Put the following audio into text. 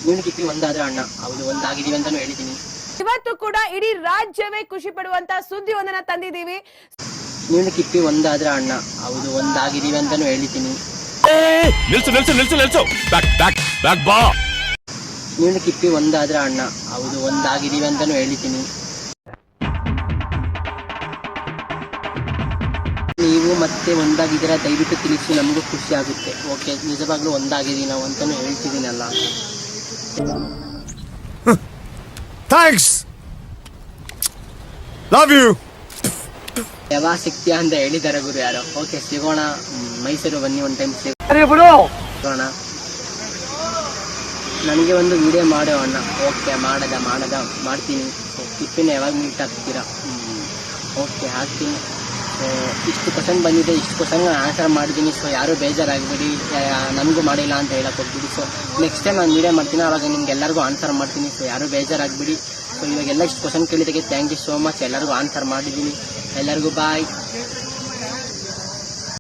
ನೀನು ಕಿಪ್ಪಿ ಒಂದಾದ್ರೆ ಅಣ್ಣ, ಹೌದು ಒಂದಾಗಿದೀವಿ ಅಂತಾನು ಹೇಳಿದ್ದೀನಿ. ಇವತ್ತು ಕೂಡ ಇಡೀ ರಾಜ್ಯವೇ ಖುಷಿ ಪಡುವಂತ ಸುದ್ದಿ ಒಂದನ್ನ ತಂದಿದ್ದೀವಿ. ನೀನು ಕಿಪ್ಪಿ ಒಂದಾದ್ರೆ ಅಣ್ಣ, ಹೌದು ಒಂದಾಗಿದೀವಿ ಅಂತಾನು ಹೇಳಿದ್ದೀನಿ. ನಿಲ್ಸು ನಿಲ್ಸು ನಿಲ್ಸು ನಿಲ್ಸು, ಬ್ಯಾಕ್ ಬ್ಯಾಕ್ ಬ್ಯಾಕ್ ಬಾ. ನೀನು ಕಿಪ್ಪಿ ಒಂದಾದ್ರೆ ಅಣ್ಣ, ಹೌದು ಒಂದಾಗಿದೀವಿ ಅಂತಾನು ಹೇಳಿದ್ದೀನಿ. ನೀವು ಮತ್ತೆ ಒಂದಾಗಿದ್ದೀರಾ ದಯವಿಟ್ಟು ತಿಳಿಸಿ, ನಮಗೂ ಖುಷಿ ಆಗುತ್ತೆ. ಓಕೆ, ನಿಜವಾಗ್ಲೂ ಒಂದಾಗಿದ್ದೀವಿ ನಾವು ಅಂತಾನು ಹೇಳ್ತಿದ್ದೀನಲ್ಲ. Thanks, love you. ಯಾವ ಸಿಕ್ತಿಯಾ ಅಂತ ಹೇಳಿದ್ದಾರೆ ಗುರು ಯಾರೋ. ಓಕೆ, ಸಿಗೋಣ. ಮೈಸೂರು ಬನ್ನಿ ಒಂದು ಟೈಮ್ ಸಿಗೋಣ. ನನಗೆ ಒಂದು ವಿಡಿಯೋ ಮಾಡೋ ಅಣ್ಣ. ಓಕೆ, ಮಾಡ್ತೀನಿ. ಟಿಫಿನ್ ಯಾವಾಗ ಮೀಟ್ ಆಗ್ತೀರಾ? ಓಕೆ, ಹಾಕ್ತೀನಿ. ಸೊ ಇಷ್ಟು ಕ್ವಶನ್ ಬಂದಿದೆ, ಇಷ್ಟು ಕ್ವಶನ್ ಆನ್ಸರ್ ಮಾಡಿದ್ದೀನಿ. ಸೊ ಯಾರೂ ಬೇಜಾರಾಗಬೇಡಿ, ನಮಗೂ ಮಾಡಿಲ್ಲ ಅಂತ ಹೇಳಕ್ ಹೋಗ್ಬಿಡಿ. ಸೊ ನೆಕ್ಸ್ಟ್ ಟೈಮ್ ನಾನು ವಿಡಿಯೋ ಮಾಡ್ತೀನಿ, ಆವಾಗ ನಿಮ್ಗೆ ಎಲ್ಲರಿಗೂ ಆನ್ಸರ್ ಮಾಡ್ತೀನಿ. ಸೊ ಯಾರೂ ಬೇಜಾರಾಗಬೇಡಿ. ಸೊ ಇವಾಗೆಲ್ಲ ಇಷ್ಟು ಕ್ವಶನ್ ಕೇಳಿದ್ದಕ್ಕೆ ಥ್ಯಾಂಕ್ ಯು ಸೋ ಮಚ್. ಎಲ್ಲರಿಗೂ ಆನ್ಸರ್ ಮಾಡಿದ್ದೀನಿ. ಎಲ್ಲರಿಗೂ ಬಾಯ್.